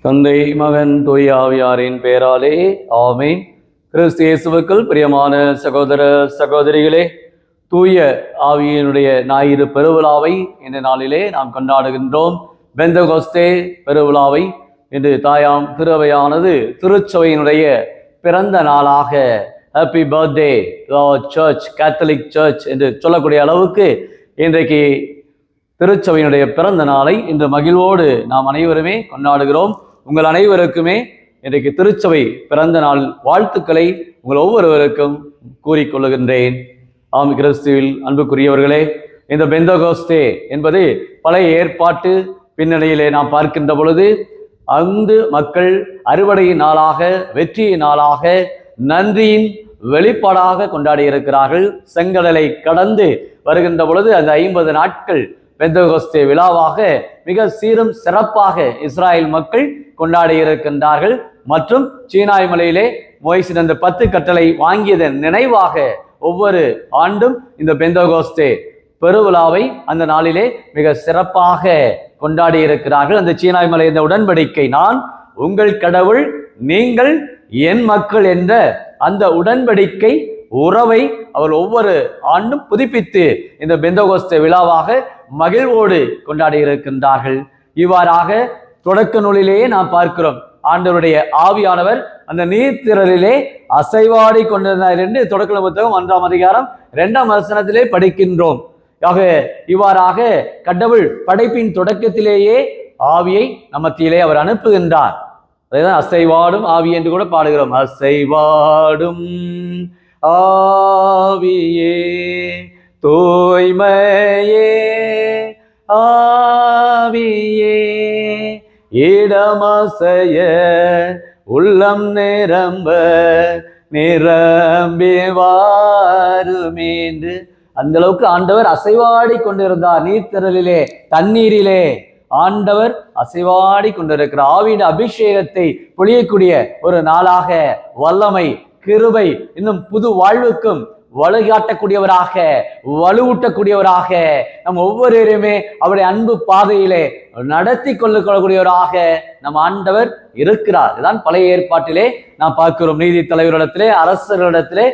தந்தை மகன் தூய ஆவியாரின் பெயராலே ஆமென். கிறிஸ்து இயேசுவுக்குள் பிரியமான சகோதர சகோதரிகளே, தூய ஆவியினுடைய ஞாயிறு பெருவிழாவை இந்த நாளிலே நாம் கொண்டாடுகின்றோம். பெந்தகோஸ்தே பெருவிழாவை இன்று தாயாம் திருவையானது திருச்சபையினுடைய பிறந்த நாளாக happy birthday church, Catholic church என்று சொல்லக்கூடிய அளவுக்கு இன்றைக்கு திருச்சபையினுடைய பிறந்த நாளை இன்று மகிழ்வோடு நாம் அனைவருமே கொண்டாடுகிறோம். உங்கள் அனைவருக்குமே இன்றைக்கு திருச்சபை பிறந்த நாள் வாழ்த்துக்களை உங்கள் ஒவ்வொருவருக்கும் கூறிக்கொள்ளுகின்றேன். ஆம், கிறிஸ்துவில் அன்புக்குரியவர்களே, இந்த பெந்தகோஸ்தே என்பது பழைய ஏற்பாட்டு பின்னணியிலே நாம் பார்க்கின்ற பொழுது அங்கு மக்கள் அறுவடையின் நாளாக, வெற்றியின் நாளாக, நன்றியின் வெளிப்பாடாக கொண்டாடி இருக்கிறார்கள். செங்கடலை கடந்து வருகின்ற பொழுது அந்த 50 நாட்கள் பெந்தகோஸ்தே விழாவாக மிக சீரும் சிறப்பாக இஸ்ராயல் மக்கள் கொண்டாடி இருக்கின்றார்கள். மற்றும் சீனாய் மலையிலே மோய்சின் அந்த 10 கட்டளை வாங்கியதன் நினைவாக ஒவ்வொரு ஆண்டும் இந்த பெந்தகோஸ்தே பெருவிழாவை அந்த நாளிலே மிக சிறப்பாக கொண்டாடி இருக்கிறார்கள். அந்த சீனாய் மலை இந்த உடன்படிக்கை, நான் உங்கள் கடவுள், நீங்கள் என் மக்கள் என்ற அந்த உடன்படிக்கை உறவை அவர் ஒவ்வொரு ஆண்டும் புதுப்பித்து இந்த பெந்தகோஸ்தே விழாவாக மகிழ்வோடு கொண்டாடி இருக்கின்றார்கள். இவ்வாறாக தொடக்க நூலிலேயே நாம் பார்க்கிறோம், ஆண்டவருடைய ஆவியானவர் அந்த நீர்த்திரளிலே அசைவாடி கொண்டிருந்தார் என்று தொடக்க புத்தகம் 1ஆம் அதிகாரம் 2ஆம் வசனத்திலே படிக்கின்றோம். ஆக இவ்வாறாக கடவுள் படைப்பின் தொடக்கத்திலேயே ஆவியை நம்மத்திலே அவர் அனுப்புகின்றார். அதைதான் அசைவாடும் ஆவி என்று கூட பாடுகிறோம். அசைவாடும் ஆவியே, தூய்மையே ஆவியே, இடமசைய உள்ளம் நிரம்ப நிரம்பி வாருமே என்று அந்த அளவுக்கு ஆண்டவர் அசைவாடி கொண்டிருந்தார். நீர்த்திரளிலே, தண்ணீரிலே ஆண்டவர் அசைவாடி கொண்டிருக்கிறார். ஆவியின் அபிஷேகத்தை பொழியக்கூடிய ஒரு நாளாக, வல்லமை, கிருபை, இன்னும் புது வாழ்வுக்கும் வழிகாட்டக்கூடியவராக, வலுவூட்டக்கூடியவராக, நம் ஒவ்வொருவருமே அவருடைய அன்பு பாதையிலே நடத்தி கொள்ளக்கூடியவராக நம் ஆண்டவர் இருக்கிறார். இதுதான் பழைய ஏற்பாட்டிலே நாம் பார்க்கிறோம். நீதி தலைவரிடத்திலே, அரசர்களிடத்திலே,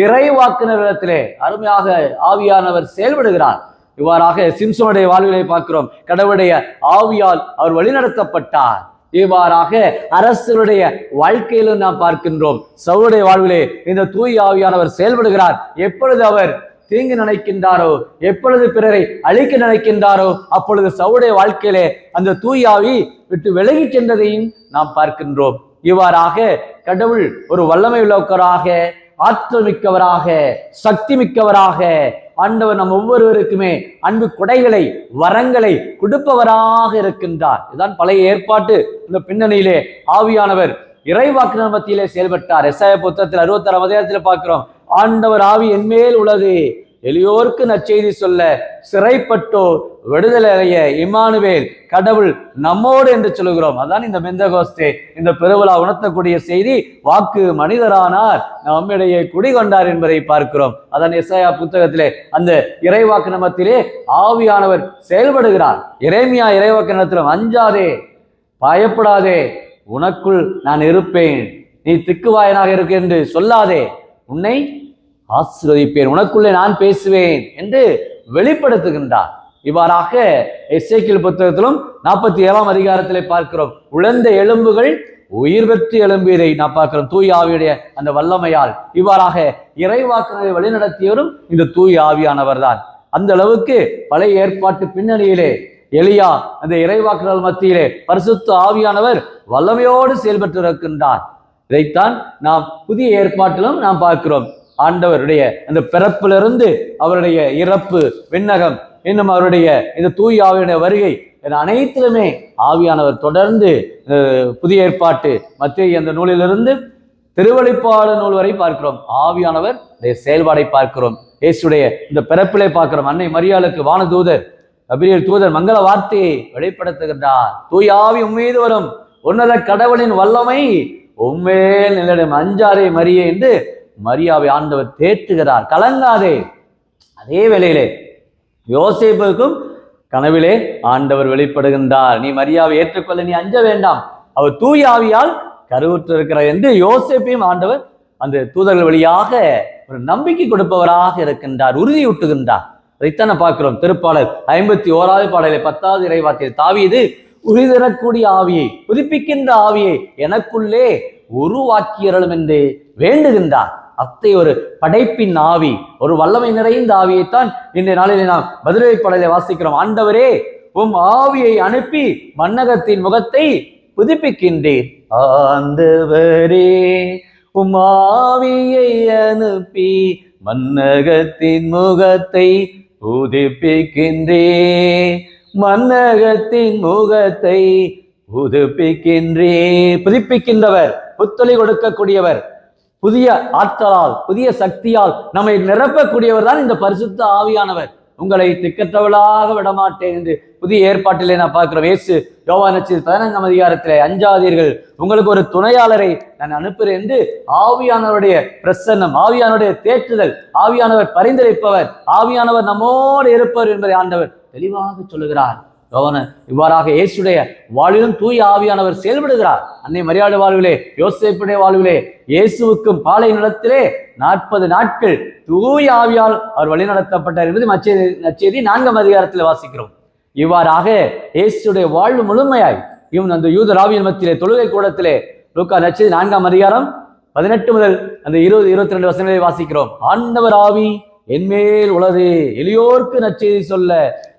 இறைவாக்கினரிடத்திலே அருமையாக ஆவியானவர் செயல்படுகிறார். இவ்வாறாக சிம்சோனுடைய வாழ்விலை பார்க்கிறோம். கடவுளுடைய ஆவியால் அவர் வழிநடத்தப்பட்டார். இவ்வாறாக அரசருடைய வாழ்க்கையிலும் நாம் பார்க்கின்றோம். சவுளுடைய வாழ்விலே இந்த தூய் ஆவியானவர் செயல்படுகிறார். எப்பொழுது அவர் தீங்கு நினைக்கின்றாரோ, எப்பொழுது பிறரை அழிக்க நினைக்கின்றாரோ, அப்பொழுது சவுளுடைய வாழ்க்கையிலே அந்த தூய் ஆவி விட்டு விலகி சென்றதையும் நாம் பார்க்கின்றோம். இவ்வாறாக கடவுள் ஒரு வல்லமை உள்ளவராக, ஆற்றல் மிக்கவராக, சக்தி மிக்கவராக ஆண்டவர் நம் ஒவ்வொருவருக்குமே அன்பு கொடைகளை, வரங்களை கொடுப்பவராக இருக்கின்றார். இதுதான் பழைய ஏற்பாட்டு இந்த பின்னணியிலே ஆவியானவர் இறைவாக்கினர் மத்தியிலே செயல்பட்டார். எசாயா புத்தகத்தில் 66ஆம் அதிகாரத்தில் பார்க்கிறோம், ஆண்டவர் ஆவி என்மேல் உள்ளது, எளியோருக்கு நற்செய்தி சொல்ல, சிறைப்பட்டோர் விடுதலை அடைய, இம்மானுவேல் கடவுள் நம்மோடு என்று சொல்லுகிறோம். அதான் இந்த பெந்தகோஸ்தே இந்த பெருவிழா உணர்த்தக்கூடிய செய்தி. வாக்கு மனிதரானார், நம்மிடையே குடிகொண்டார் என்பதை பார்க்கிறோம். அதான் எசாயா புத்தகத்திலே அந்த இறைவாக்கு நமத்திலே ஆவியானவர் செயல்படுகிறார். எரேமியா இறைவாக்கினத்திலும், அஞ்சாதே, பயப்படாதே, உனக்குள் நான் இருப்பேன், நீ திக்குவாயனாக இருக்க என்று சொல்லாதே, உன்னை ஆசீர்வதிப்பேன், உனக்குள்ளே நான் பேசுவேன் என்று வெளிப்படுத்துகின்றார். இவ்வாறாக எசேக்கியேல் புத்தகத்திலும் 47ஆம் அதிகாரத்திலே பார்க்கிறோம், உலர்ந்த எலும்புகள் உயிர் பெற்று எழும்பியதை நாம் பார்க்கிறோம். தூய் ஆவியுடைய அந்த வல்லமையால் இவ்வாறாக இறைவாக்கினரை வழிநடத்தியவரும் இந்த தூய் ஆவியானவர் தான். அந்த அளவுக்கு பழைய ஏற்பாட்டு பின்னணியிலே எலியா அந்த இறைவாக்கினர் மத்தியிலே பரிசுத்த ஆவியானவர் வல்லமையோடு செயல்பட்டு இருக்கின்றார். இதைத்தான் நாம் புதிய ஏற்பாட்டிலும் நாம் பார்க்கிறோம். ஆண்டவருடைய அந்த பிறப்பிலிருந்து அவருடைய இறப்பு, விண்ணகம், இன்னும் அவருடைய இந்த தூய் ஆவியுடைய வருகை என அனைத்திலுமே ஆவியானவர் தொடர்ந்து புதிய ஏற்பாட்டு மத்திய அந்த நூலிலிருந்து திருவெளிப்பாடு நூல் வரை பார்க்கிறோம். ஆவியானவர் செயல்பாடை பார்க்கிறோம். இயேசுடைய இந்த பிறப்பிலே பார்க்கிறோம். அன்னை மரியாளுக்கு வானதூதர் கபிரியேல் தூதர் மங்கள வார்த்தையை வெளிப்படுத்துகின்றார். தூய் ஆவி உம்மீது வரும், உன்னத கடவுளின் வல்லமை உம்மேல் நிலையிடம், அஞ்சாதே மரியே என்று மரியாவை ஆண்டவர் தேற்றுகிறார். கலங்காதே. அதே வேளையிலே யோசேப்புக்கும் கனவிலே ஆண்டவர் வெளிப்படுகின்றார். நீ மரியாவை ஏற்றுக்கொள்ள, நீ அஞ்ச வேண்டாம், அவர் தூய ஆவியால் கருவுற்று இருக்கிறார் என்று யோசேப்பையும் ஆண்டவர் அந்த தூதர்கள் வழியாக ஒரு நம்பிக்கை கொடுப்பவராக இருக்கின்றார், உறுதியூட்டுகின்றார். அதைத்தானே பார்க்கிறோம். திருப்பாடல் 51வது பாடலை 10வது இறைவார்த்தையில் தாவீது உறுதிதரக்கூடிய ஆவியை, புதுப்பிக்கின்ற ஆவியை எனக்குள்ளே உருவாக்கியறலும் என்று வேண்டுகின்றார். அத்தகைய ஒரு படைப்பின் ஆவி, ஒரு வல்லமை நிறைந்த ஆவியைத்தான் இன்றைய நாளிலே நாம் பதிலுரை பாடலை வாசிக்கிறோம். ஆண்டவரே, உம் ஆவியை அனுப்பி மன்னகத்தின் முகத்தை புதுப்பிக்கின்றீர். ஆண்டவரே, உம் ஆவியை அனுப்பி மன்னகத்தின் முகத்தை புதுப்பிக்கின்றீர். மன்னகத்தின் முகத்தை புதுப்பிக்கின்றீர். புதுப்பிக்கின்றவர், புத்தொலி கொடுக்கக்கூடியவர், புதிய ஆற்றலால், புதிய சக்தியால் நம்மை நிரப்பக்கூடியவர் தான் இந்த பரிசுத்த ஆவியானவர். உங்களை திக்கற்றவளாக விடமாட்டேன் என்று புதிய ஏற்பாட்டிலே நான் பார்க்கிறோம். இயேசு யோவான் நற்செய்தி 14ஆம் அதிகாரத்திலே, அஞ்சாதீர்கள், உங்களுக்கு ஒரு துணையாளரை நான் அனுப்புகிறேன் என்று ஆவியானவருடைய பிரசன்னம், ஆவியானுடைய தேற்றுதல், ஆவியானவர் பரிந்துரைப்பவர், ஆவியானவர் நம்மோடு இருப்பவர் என்பதை ஆண்டவர் தெளிவாக சொல்லுகிறார். இவ்வாறாக இயேசுடைய வாழ்விலும் தூய ஆவியானவர் செயல்படுகிறார். அன்னை மரியாதை வாழ்விலே, யோசேப்புடைய வாழ்விலே, இயேசுவுக்கும் பாலை நிலத்திலே 40 நாட்கள் தூய ஆவியால் அவர் வழிநடத்தப்பட்டார் என்பது நற்செய்தி 4ஆம் அதிகாரத்தில் வாசிக்கிறோம். இவ்வாறாக இயேசுடைய வாழ்வு முழுமையாய் இவன் அந்த யூத ஆவியின் மத்தியிலே தொழுகை கூடத்திலே லூக்கா நற்செய்தி 4ஆம் அதிகாரம் 18 முதல் அந்த 20-22 வசனங்களை வாசிக்கிறோம். ஆண்டவர் ஆவி என்மேல் உளது, எளியோர்க்கு நற்செய்தி சொல்ல,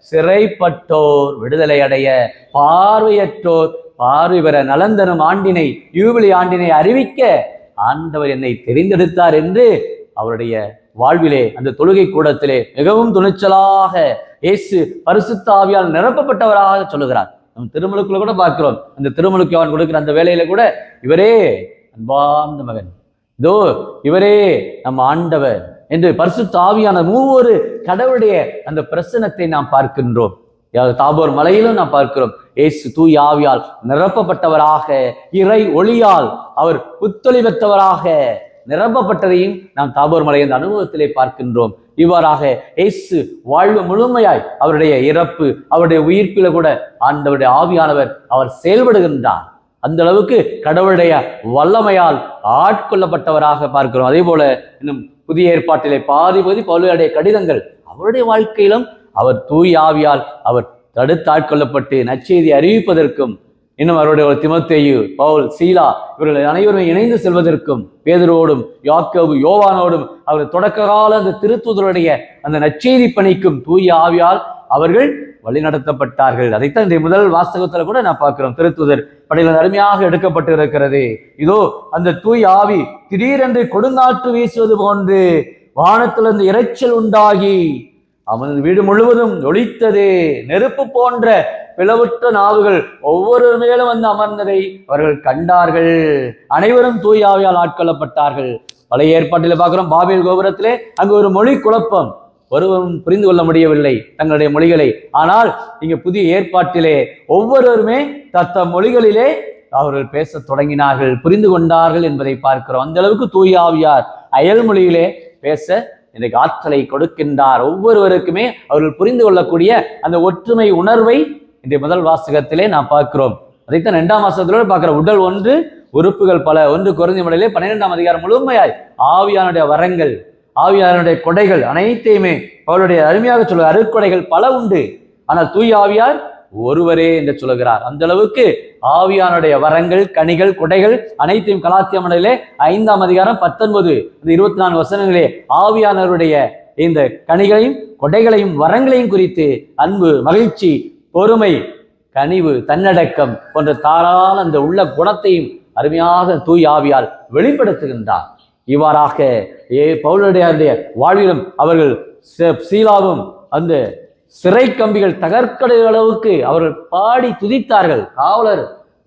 சிறைப்பட்டோர் விடுதலை அடைய, பார்வையற்றோர் பார்வை பெற, நலந்தனும் ஆண்டினை, யூபிலி ஆண்டினை அறிவிக்க ஆண்டவர் என்னை தெரிந்தெடுத்தார் என்று அவருடைய வாழ்விலே அந்த தொழுகை கூடத்திலே மிகவும் துணிச்சலாக இயேசு பரிசுத்த ஆவியால் நிரப்பப்பட்டவராக சொல்லுகிறார். நம்ம திருமுழுக்குள்ள கூட பார்க்கிறோம். அந்த திருமுழுக்கு அவன் கொடுக்கிற அந்த வேலையில கூட, இவரே அன்பார்ந்த மகன், இதோ இவரே நம்ம ஆண்டவர் என்று பரிசுத்த ஆவியான மூவொரு கடவுளுடைய அந்த பிரசனத்தை நாம் பார்க்கின்றோம். தாபோர் மலையிலும் நாம் பார்க்கிறோம். இயேசு தூய ஆவியால் நிரப்பப்பட்டவராக, இறை ஒளியால் அவர் புத்தொளி பெற்றவராக நிரப்பப்பட்டதையும் நாம் தாபோர் மலை அந்த அனுபவத்திலே பார்க்கின்றோம். இவ்வாறாக இயேசு வாழ்வு முழுமையாய் அவருடைய இறப்பு, அவருடைய உயிர்ப்பில கூட ஆண்டவருடைய ஆவியானவர் அவர் செயல்படுகின்றார். அந்த அளவுக்கு கடவுளுடைய வல்லமையால் ஆட்கொள்ளப்பட்டவராக பார்க்கிறோம். அதே போல இன்னும் புதிய ஏற்பாட்டிலே பாதி பவுலுடைய கடிதங்கள், அவருடைய வாழ்க்கையிலும் அவர் தூய ஆவியால் அவர் தடுத்து ஆட்கொள்ளப்பட்டு நற்செய்தி அறிவிப்பதற்கும், இன்னும் அவருடைய ஒரு தீமோத்தேயு, பவுல், சீலா இவர்கள் அனைவரும் இணைந்து செல்வதற்கும், பேதுருவோடும் யாக்கோபு யோவானோடும் அவர் தொடக்க கால அந்த திருத்தூதருடைய அந்த நற்செய்தி பணிக்கும் தூய ஆவியால் அவர்கள் வழிநடத்தப்பட்டார்கள். அதைத்தான் இந்த முதல் வாசகத்துல கூட நான் பார்க்கிறோம். திருத்தூதர் படையில் அருமையாக எடுக்கப்பட்டு இருக்கிறது. இதோ அந்த தூய ஆவி திடீரென்று கொடுங்காற்று வீசுவது போன்று வானத்திலிருந்து இரைச்சல் உண்டாகி அவன் வீடு முழுவதும் ஒளித்தது. நெருப்பு போன்ற பிளவுற்ற நாவுகள் ஒவ்வொரு மேலும் வந்து அமர்ந்ததை அவர்கள் கண்டார்கள். அனைவரும் தூய ஆவியால் ஆட்கொள்ளப்பட்டார்கள். பழைய ஏற்பாட்டில் பார்க்கிறோம், பாபேல் கோபுரத்திலே அங்கு ஒரு மொழி குழப்பம், ஒருவரும் புரிந்து கொள்ள முடியவில்லை தங்களுடைய மொழிகளை. ஆனால் இங்க புதிய ஏற்பாட்டிலே ஒவ்வொருவருமே தத்தம் மொழிகளிலே அவர்கள் பேச தொடங்கினார்கள், புரிந்து கொண்டார்கள் என்பதை பார்க்கிறோம். அந்த அளவுக்கு தூய ஆவியார் அயல் மொழியிலே பேச இன்றைக்கு ஆற்றலை கொடுக்கின்றார். ஒவ்வொருவருக்குமே அவர்கள் புரிந்து கொள்ளக்கூடிய அந்த ஒற்றுமை உணர்வை இன்றைய முதல் வாசகத்திலே நாம் பார்க்கிறோம். அதைத்தான் 2ஆம் வாசகத்திலோடு பார்க்கிறோம். உடல் ஒன்று, உறுப்புகள் பல. 1 கொரிந்தியர் மடலிலே 12ஆம் அதிகாரம் முழுமையாய் ஆவியானுடைய வரங்கள், ஆவியானுடைய கொடைகள் அனைத்தையுமே அவருடைய அருமையாக சொல்ல, அருட்கொடைகள் பல உண்டு, ஆனால் தூய ஆவியார் ஒருவரே என்று சொல்லுகிறார். அந்த அளவுக்கு ஆவியானுடைய வரங்கள், கனிகள், கொடைகள் அனைத்தையும் கலாத்திய மடலிலே 5ஆம் அதிகாரம் 19 24 வசனங்களே ஆவியானவருடைய இந்த கனிகளையும் கொடைகளையும் வரங்களையும் குறித்து அன்பு, மகிழ்ச்சி, பொறுமை, கனிவு, தன்னடக்கம் போன்ற தாராள அந்த உள்ள குணத்தையும் அருமையாக தூய ஆவியால் வெளிப்படுத்துகின்றார். இவ்வாறாக பவுலுடைய வாழ்விலும் அவர்கள் சீலாவும் அந்த சிறை கம்பிகள் தகர்க்கடைய அளவுக்கு அவர்கள் பாடி துதித்தார்கள். காவலர்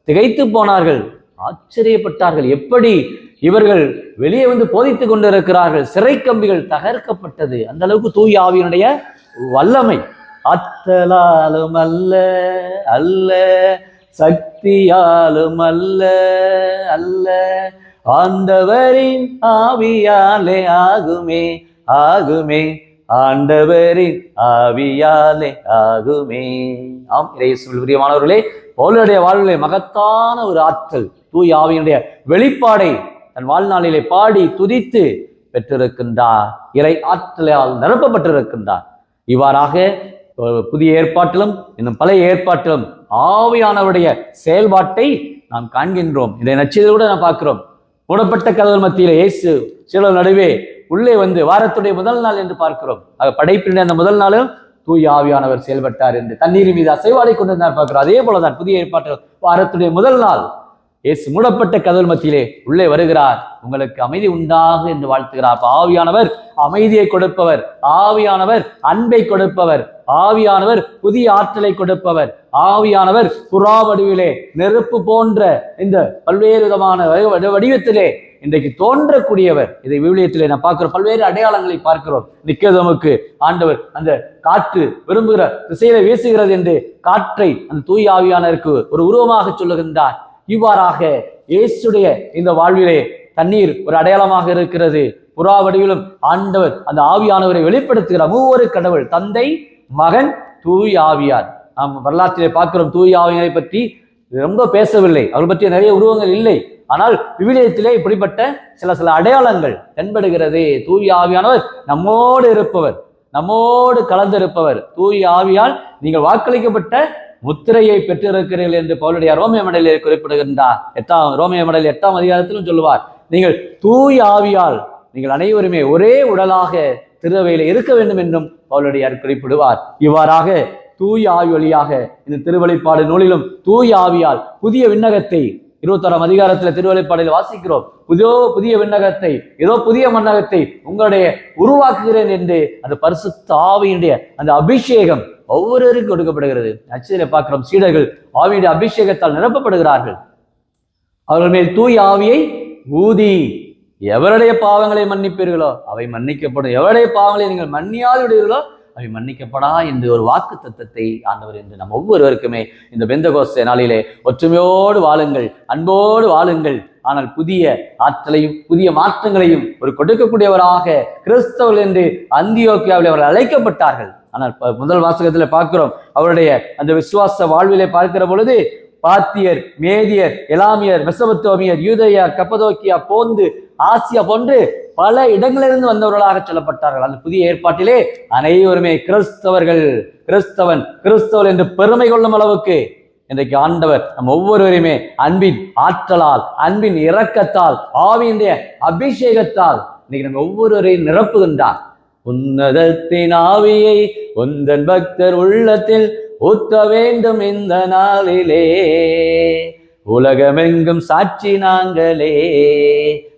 திகைத்து போனார்கள், ஆச்சரியப்பட்டார்கள். எப்படி இவர்கள் வெளியே வந்து போதித்துக் கொண்டிருக்கிறார்கள், சிறை கம்பிகள் தகர்க்கப்பட்டது. அந்த அளவுக்கு தூய ஆவியினுடைய வல்லமை. ஆற்றலாலும் அல்ல அல்ல, சக்தியாலும் அல்ல அல்ல, ஆண்டவரின் ஆவியாலே ஆகுமே ஆகுமே ஆண்டவரின் ஆவியாலே ஆகுமே. ஆம், இயேசுவில் பிரியமானவர்களே, பவுலுடைய வாழ்விலே மகத்தான ஒரு ஆற்றல், தூய ஆவியினுடைய வெளிப்பாடை தன் வாழ்நாளிலே பாடி துதித்து பெற்றிருக்கின்றார். இறை ஆற்றலால் நிரப்பப்பட்டிருக்கின்றார். இவ்வாறாக புதிய ஏற்பாட்டிலும் இன்னும் பழைய ஏற்பாட்டிலும் ஆவியானவருடைய செயல்பாட்டை நாம் காண்கின்றோம். இதை நச்சதோடு நாம் பார்க்கிறோம். மூடப்பட்ட கதவு மத்தியிலே இயேசு சில நடுவே உள்ளே வந்து வாரத்துடைய முதல் நாள் என்று பார்க்கிறோம். படைப்பின் அந்த முதல் நாளும் தூய ஆவியானவர் செயல்பட்டார் என்று தண்ணீர் மீது அசைவாடி கொண்டிருந்தார் பார்க்கிறோம். அதே போலதான் புதிய ஏற்பாட்டில் வாரத்துடைய முதல் நாள் இயேசு மூடப்பட்ட கதவு மத்தியிலே உள்ளே வருகிறார். உங்களுக்கு அமைதி உண்டாக என்று வாழ்த்துகிறார். ஆவியானவர் அமைதியை கொடுப்பவர், ஆவியானவர் அன்பை கொடுப்பவர், ஆவியானவர் புதிய ஆற்றலை கொடுப்பவர், ஆவியானவர் புறா வடிவிலே நெருப்பு போன்ற இந்த பல்வேறு விதமான வடிவத்திலே இன்றைக்கு தோன்றக்கூடியவர். இதை விவிலியத்திலே நான் பார்க்கிறோம். பல்வேறு அடையாளங்களை பார்க்கிறோம். நிக்கோதேமுக்கு ஆண்டவர் அந்த காற்று விரும்புகிற திசையில வீசுகிறது என்று காற்றை அந்த தூய ஆவியானவருக்கு ஒரு உருவமாக சொல்லுகின்றார். இவ்வாறாக இயேசுடைய இந்த வாழ்விலே தண்ணீர் ஒரு அடையாளமாக இருக்கிறது. புறா வடிவிலும் ஆண்டவர் அந்த ஆவியானவரை வெளிப்படுத்துகிறார். மூவொரு கடவுள், தந்தை, மகன், தூய ஆவியார். நாம் வரலாற்றிலே பார்க்கிறோம். தூய ஆவியாரை பற்றி ரொம்ப பேசவில்லை, அவர்கள் பற்றிய நிறைய உருவங்கள் இல்லை. ஆனால் விவிலியத்திலே இப்படிப்பட்ட சில அடையாளங்கள் தென்படுகிறது. தூய ஆவியானவர் நம்மோடு இருப்பவர், நம்மோடு கலந்திருப்பவர். தூய ஆவியால் நீங்கள் வாக்களிக்கப்பட்ட முத்திரையை பெற்றிருக்கிறீர்கள் என்று பவுலுடைய ரோமிய மடலில் குறிப்பிடுகின்றார். ரோமிய மடல் 8ஆம் அதிகாரத்திலும் சொல்லுவார், நீங்கள் தூய ஆவியால் நீங்கள் அனைவருமே ஒரே உடலாக திருவையில இருக்க வேண்டும் என்றும் பவுலுடையார் குறிப்பிடுவார். இவ்வாறாக தூய ஆவி வழியாக இந்த திருவெளிப்பாடு நூலிலும் தூய ஆவியால் புதிய விண்ணகத்தை 21ஆம் அதிகாரத்தில் திருவெளிப்பாடில் வாசிக்கிறோம். புதிய விண்ணகத்தை, ஏதோ புதிய மண்ணகத்தை உங்களுடைய உருவாக்குகிறேன் என்று அந்த பரிசுத்த ஆவியினுடைய அந்த அபிஷேகம் ஒவ்வொருவருக்கும் கொடுக்கப்படுகிறது. நச்சதிலே பார்க்கிறோம், சீடர்கள் ஆவியுடைய அபிஷேகத்தால் நிரப்பப்படுகிறார்கள். அவர்கள் மேல் தூய ஆவியை ஊதி, எவருடைய பாவங்களை மன்னிப்பீர்களோ அவை மன்னிக்கப்படும், எவருடைய பாவங்களை நீங்கள் மன்னியாது விடுவீர்களோ அவை மன்னிக்கப்படா என்று ஒரு வாக்கு தத்தத்தை ஆண்டவர் என்று நம் ஒவ்வொருவருக்குமே இந்த பெந்தகோஸ்தே நாளிலே ஒற்றுமையோடு வாழுங்கள், அன்போடு வாழுங்கள். ஆனால் புதிய ஆற்றலையும் புதிய மாற்றங்களையும் ஒரு கொடுக்கக்கூடியவராக கிறிஸ்தவர்கள் என்று அந்தியோக்கியாவில் அவர்கள் அழைக்கப்பட்டார்கள். ஆனால் முதல் வாசகத்தில் பார்க்கிறோம், அவருடைய அந்த விசுவாச வாழ்விலே பார்க்கிற பொழுது பாத்தியர், மேதியர், எலாமியர், மெசபத்தோமியர், யூதேயா, கப்பதோக்கியா, போந்து, ஆசியா போன்று பல இடங்களிலிருந்து வந்தவர்களாக சொல்லப்பட்டார்கள். அந்த புதிய ஏற்பாட்டிலே அனைவருமே கிறிஸ்தவர்கள், கிறிஸ்தவன் என்று பெருமை கொள்ளும் அளவுக்கு இன்றைக்கு ஆண்டவர் நம் ஒவ்வொருவரையுமே அன்பின் ஆற்றலால், அன்பின் இரக்கத்தால், ஆவியினுடைய அபிஷேகத்தால் இன்னைக்கு நம்ம ஒவ்வொருவரையும் நிரப்புகின்றார். உன்னதத்தின் ஆவியை உந்தன் பக்தர் உள்ளத்தில் ஊத்த வேண்டும் இந்த நாளிலே, உலகமெங்கும் சாட்சி நாங்களே.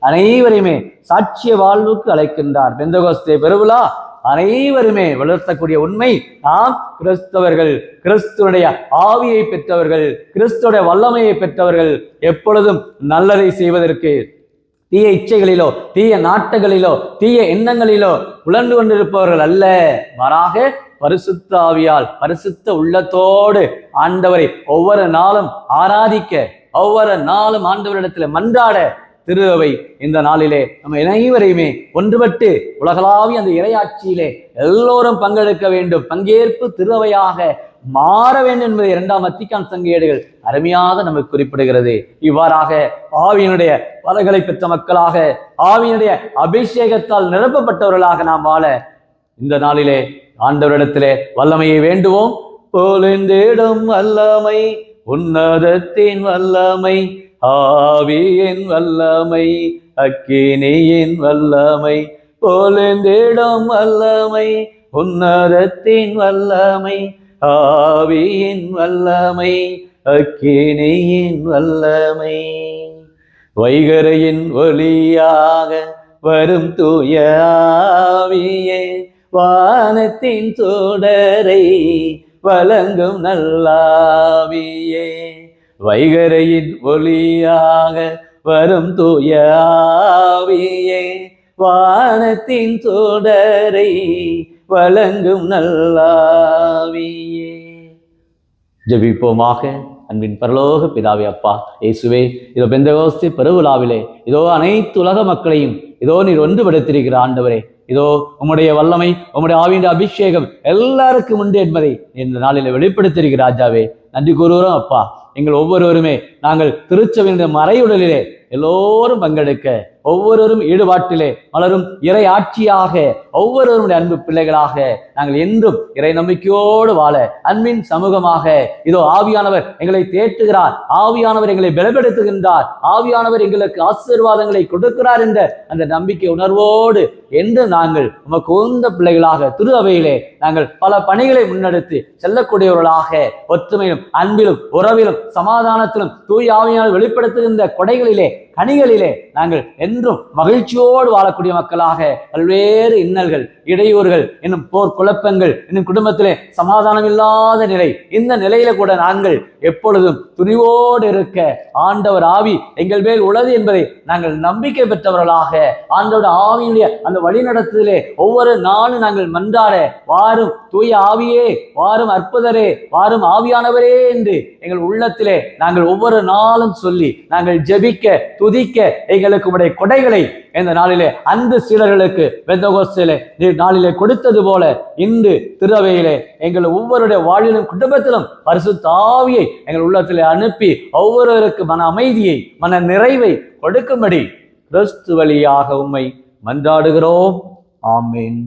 அனைவரையுமே சாட்சிய வாழ்வுக்கு அழைக்கின்றார். பெந்தகோஸ்தே பெருவிழா அனைவருமே வளர்த்தக்கூடிய உண்மை, நாம் கிறிஸ்தவர்கள், கிறிஸ்துவனுடைய ஆவியை பெற்றவர்கள், கிறிஸ்துடைய வல்லமையை பெற்றவர்கள். எப்பொழுதும் நல்லதை செய்வதற்கு தீய இச்சைகளிலோ, தீய நாட்டங்களிலோ, தீய எண்ணங்களிலோ உழந்து கொண்டிருப்பவர்கள் அல்ல. மாறாக பரிசுத்த ஆவியால், பரிசுத்த உள்ளத்தோடு ஆண்டவரை ஒவ்வொரு நாளும் ஆராதிக்க, ஒவ்வொரு நாளும் ஆண்டவரிடத்தில் மன்றாட திருவை இந்த நாளிலே நம்ம அனைவரையுமே ஒன்றுபட்டு உலகளாவிய அந்த இறையாட்சியிலே எல்லோரும் பங்கெடுக்க வேண்டும், பங்கேற்பு திருவையாக மாற வேண்டும் என்பதை 2ஆம் வத்திக்கான் சங்க ஏடுகள் அருமையாக நமக்கு குறிப்பிடுகிறது. இவ்வாறாக ஆவியினுடைய பலகளை பெற்ற மக்களாக, ஆவியினுடைய அபிஷேகத்தால் நிரப்பப்பட்டவர்களாக நாம் வாழ இந்த நாளிலே ஆண்டவரிடத்திலே வல்லமையை வேண்டுவோம். பொழிந்திடும் வல்லமை, உன்னதத்தின் வல்லமை, ஆவியின் வல்லமை, அக்கினியின் வல்லமை, பொழிந்திடும் வல்லமை, உன்னதத்தின் வல்லமை, ஆவியின் வல்லமை, அக்கினியின் வல்லமை. வைகரையின் ஒளியாக வரும் தூய ஆவியே, வானத்தின் சுடரை வழங்கும் நல்லாவியே. வைகரையின் ஒளியாக வரும் தூய ஆவியே, வானத்தின் சுடரை வழங்கும் நல்லாவியே. ஜெபிப்போமாக. அன்பின் பரலோக பிதாவே, அப்பா இயேசுவே, இதோ பெந்தகோஸ்தே பெருவிழாவிலே இதோ அனைத்து உலக மக்களையும் இதோ நீர் ஒன்றுபடுத்திருக்கிற ஆண்டவரே, இதோ உம்முடைய வல்லமை, உம்முடைய ஆவியின் அபிஷேகம் எல்லாருக்கும் உண்டு என்பதை இந்த நாளில் வெளிப்படுத்தியிருக்கிற ராஜாவே, நன்றி கூறுகிறோம் அப்பா. எங்கள் ஒவ்வொருவருமே நாங்கள் திருச்சபையின் மறையுடலிலே எல்லோரும் பங்கெடுக்க, ஒவ்வொருவரும் ஈடுபாட்டிலே மலரும் இறை ஆட்சியாக, ஒவ்வொருவருடைய அன்பு பிள்ளைகளாக நாங்கள் என்றும் இறை நம்பிக்கையோடு வாழ அன்பின் சமூகமாக இதோ ஆவியானவர் எங்களை தேற்றுகிறார், ஆவியானவர் எங்களை பலப்படுத்துகின்றார், ஆவியானவர் எங்களுக்கு ஆசீர்வாதங்களை கொடுக்கிறார் என்ற அந்த நம்பிக்கை உணர்வோடு என்று நாங்கள் உமக்கு உந்த பிள்ளைகளாக திரு அவையிலே நாங்கள் பல பணிகளை முன்னெடுத்து செல்லக்கூடியவர்களாக ஒற்றுமையிலும் அன்பிலும் உறவிலும் சமாதானத்திலும் தூய் ஆவியானவர் வெளிப்படுத்துகின்ற கொடைகளிலே கனிகளிலே நாங்கள் என்றும் மகிழ்ச்சியோடு வாழக்கூடிய மக்களாக பல்வேறு இன்னல்கள் இடையூறுகள் இன்னும் போர் குழப்பங்கள் இன்னும் குடும்பத்திலே சமாதானம் இல்லாத நிலை, இந்த நிலையில கூட நாங்கள் எப்பொழுதும் துணிவோடு இருக்க ஆண்டவர் ஆவி எங்கள் மேல் உள்ளது என்பதை நாங்கள் நம்பிக்கை பெற்றவர்களாக ஆண்டவர் ஆவியுடைய அந்த வழிநடத்துதலே ஒவ்வொரு நாளும் நாங்கள் மன்றாட, வாரும் தூய ஆவியே, வாரும் அற்புதரே, வாரும் ஆவியானவரே என்று எங்கள் உள்ளத்திலே நாங்கள் ஒவ்வொரு நாளும் சொல்லி நாங்கள் ஜெபிக்க துதிக்க எங்களுக்கு உடைய கொடைகளை இந்த நாளிலே அன்பு சீடர்களுக்கு பெந்தகோஸ்திலே நாளிலே கொடுத்தது போல இன்று திருவையிலே எங்கள் ஒவ்வொருடைய வாழ்விலும் குடும்பத்திலும் பரிசுத்த ஆவியை எங்கள் உள்ளத்திலே அனுப்பி ஒவ்வொருவருக்கு மன அமைதியை மன நிறைவை கொடுக்கும்படி கிறிஸ்து வழியாக உம்மை மன்றாடுகிறோம். ஆமீன்.